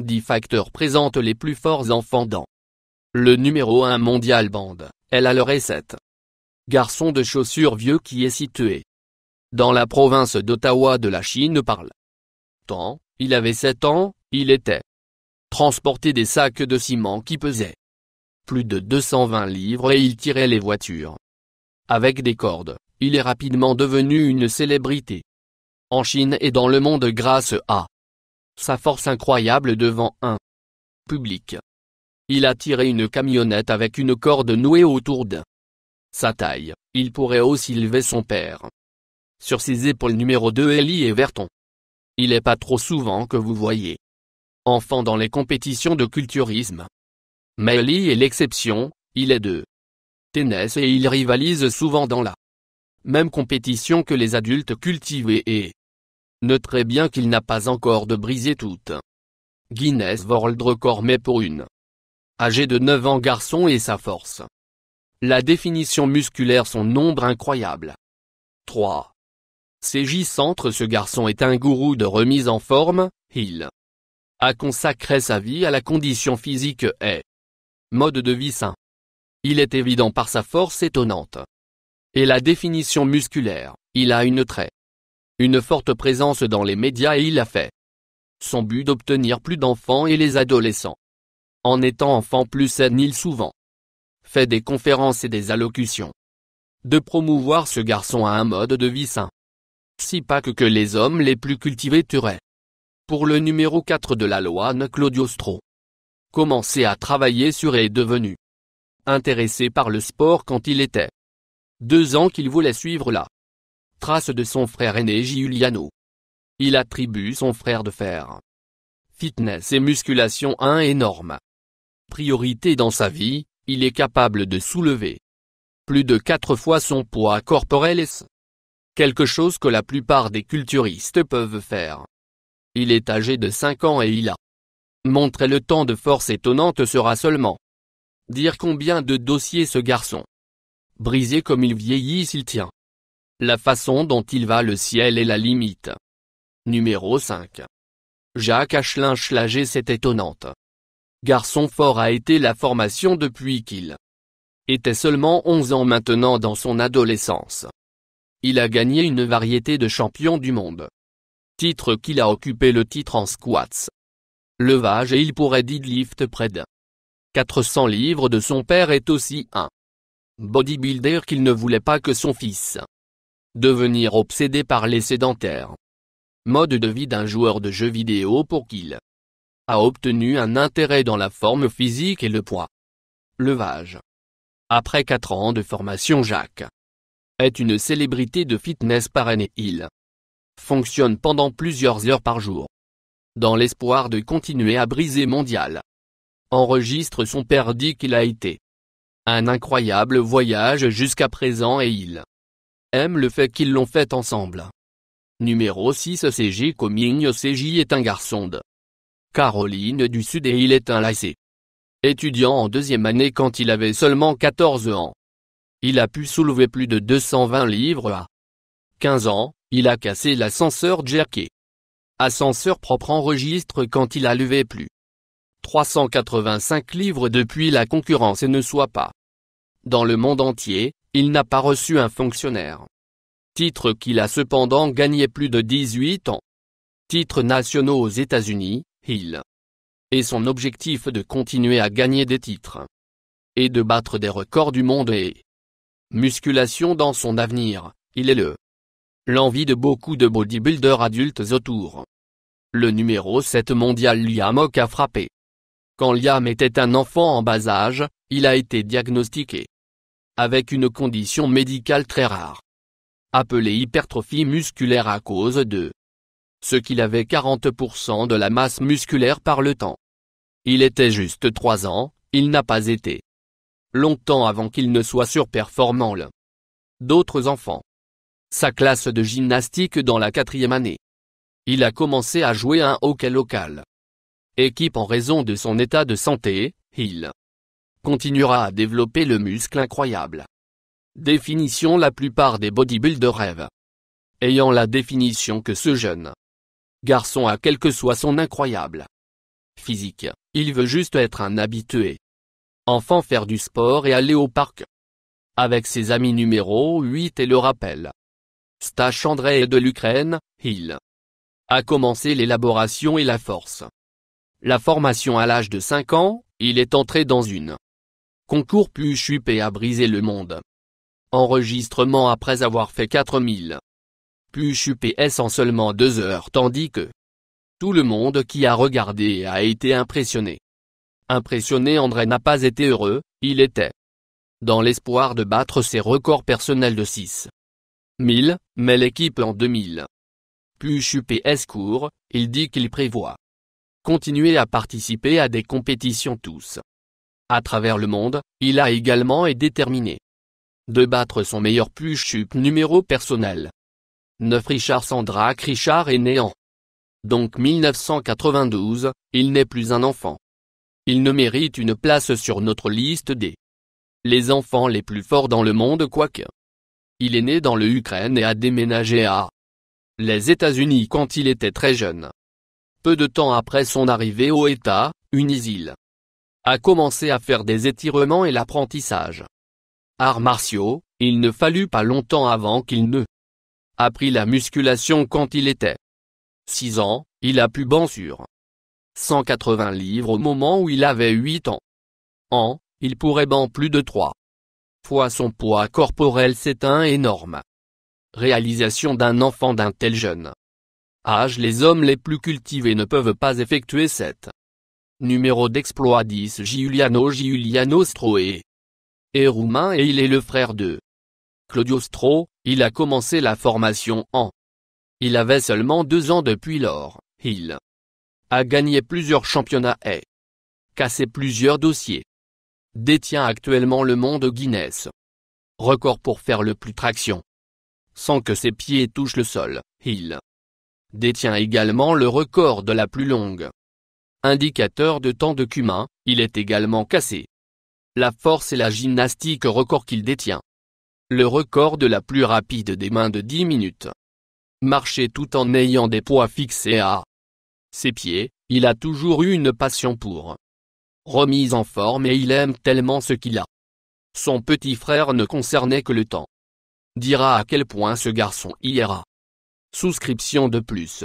10 facteurs présentent les plus forts enfants dans le numéro 1 mondial bande, elle a le R7. Garçon de chaussures vieux qui est situé dans la province d'Ottawa de la Chine parle. Tant, il avait 7 ans, il était transporté des sacs de ciment qui pesaient plus de 220 livres et il tirait les voitures avec des cordes. Il est rapidement devenu une célébrité en Chine et dans le monde grâce à sa force incroyable devant un public. Il a tiré une camionnette avec une corde nouée autour de sa taille. Il pourrait aussi lever son père sur ses épaules. Numéro 2 Ellie Everton. Il est pas trop souvent que vous voyez enfant dans les compétitions de culturisme. Mais Ellie est l'exception, il est de tennis et il rivalise souvent dans la même compétition que les adultes cultivés et notez bien qu'il n'a pas encore de brisé toute Guinness World Record mais pour une âgé de 9 ans garçon et sa force. La définition musculaire son nombre incroyable. 3. CJ Centre. Ce garçon est un gourou de remise en forme, il a consacré sa vie à la condition physique et mode de vie sain. Il est évident par sa force étonnante et la définition musculaire, il a une forte présence dans les médias et il a fait son but d'obtenir plus d'enfants et les adolescents. En étant enfant plus sain, il souvent fait des conférences et des allocutions de promouvoir ce garçon à un mode de vie sain. Si pas que les hommes les plus cultivés tueraient. Pour le numéro 4 de la loi, Claudio Stro commençait à travailler sur et est devenu intéressé par le sport quand il était 2 ans qu'il voulait suivre la trace de son frère aîné Giuliano. Il attribue son frère de faire fitness et musculation un énorme priorité dans sa vie. Il est capable de soulever plus de 4 fois son poids corporel et quelque chose que la plupart des culturistes peuvent faire. Il est âgé de 5 ans et il a montré le temps de force étonnante sera seulement dire combien de dossiers ce garçon brisé comme il vieillit s'il tient. La façon dont il va le ciel est la limite. Numéro 5. Jacques Asselin-Schlager. C'est étonnante. Garçon fort a été la formation depuis qu'il était seulement 11 ans maintenant dans son adolescence. Il a gagné une variété de champions du monde. Titre qu'il a occupé le titre en squats, levage et il pourrait deadlift près de 400 livres de son père est aussi un bodybuilder qu'il ne voulait pas que son fils devenir obsédé par les sédentaires mode de vie d'un joueur de jeux vidéo pour qu'il a obtenu un intérêt dans la forme physique et le poids levage. Après 4 ans de formation, Jacques est une célébrité de fitness parrainée. Il fonctionne pendant plusieurs heures par jour dans l'espoir de continuer à briser mondial. Enregistre son père dit qu'il a été un incroyable voyage jusqu'à présent et il aime le fait qu'ils l'ont fait ensemble. Numéro 6 CJ Coming. CJ est un garçon de Caroline du Sud et il est un lycée étudiant en 2e année quand il avait seulement 14 ans. Il a pu soulever plus de 220 livres à 15 ans, il a cassé l'ascenseur jerké. Ascenseur propre enregistre quand il a levé plus 385 livres depuis la concurrence et ne soit pas dans le monde entier, il n'a pas reçu un fonctionnaire. Titre qu'il a cependant gagné plus de 18 ans. Titres nationaux aux États-Unis, il et son objectif de continuer à gagner des titres et de battre des records du monde et musculation dans son avenir, il est l'envie de beaucoup de bodybuilders adultes autour. Le numéro 7 mondial Liam Hawke a frappé. Quand Liam était un enfant en bas âge, il a été diagnostiqué avec une condition médicale très rare appelée hypertrophie musculaire à cause de ce qu'il avait 40% de la masse musculaire par le temps. Il était juste 3 ans, il n'a pas été longtemps avant qu'il ne soit surperformant d'autres enfants. Sa classe de gymnastique dans la 4e année. Il a commencé à jouer un hockey local. Équipe en raison de son état de santé, il continuera à développer le muscle incroyable. Définition. La plupart des bodybuilders rêvent ayant la définition que ce jeune garçon a quel que soit son incroyable physique, il veut juste être un habitué. Enfant, faire du sport et aller au parc. Avec ses amis. Numéro 8 et le rappel. Stache André est de l'Ukraine, il a commencé l'élaboration et la force. La formation à l'âge de 5 ans, il est entré dans une concours PUSHUP et a brisé le monde. Enregistrement après avoir fait 4000 PUSHUPs en seulement 2 heures, tandis que tout le monde qui a regardé a été impressionné. Impressionné, André n'a pas été heureux, il était dans l'espoir de battre ses records personnels de 6000, mais l'équipe en 2000 PUSHUPs court, il dit qu'il prévoit continuer à participer à des compétitions tous à travers le monde. Il a également est déterminé de battre son meilleur PUSHUP numéro personnel. 9 Richard Sandrak. Richard est né en donc 1992, il n'est plus un enfant. Il ne mérite une place sur notre liste des les enfants les plus forts dans le monde, quoique il est né dans l'Ukraine et a déménagé à les États-Unis quand il était très jeune. Peu de temps après son arrivée aux États-Unis, il a commencé à faire des étirements et l'apprentissage arts martiaux. Il ne fallut pas longtemps avant qu'il ne apprit la musculation. Quand il était 6 ans, il a pu banc sur 180 livres au moment où il avait 8 ans. Il pourrait banc plus de 3 fois son poids corporel. C'est un énorme réalisation d'un enfant d'un tel jeune âge. Les hommes les plus cultivés ne peuvent pas effectuer cette numéro d'exploit. 10 Giuliano Stroe est roumain et il est le frère de Claudio Stro. Il a commencé la formation il avait seulement 2 ans. Depuis lors, il a gagné plusieurs championnats et cassé plusieurs dossiers. Détient actuellement le monde Guinness record pour faire le plus traction sans que ses pieds touchent le sol. Il détient également le record de la plus longue indicateur de temps de cumin. Il est également cassé la force et la gymnastique record qu'il détient le record de la plus rapide des mains de 10 minutes. Marcher tout en ayant des poids fixés à ses pieds. Il a toujours eu une passion pour remise en forme et il aime tellement ce qu'il a. Son petit frère ne concernait que le temps dira à quel point ce garçon ira. Souscription de plus.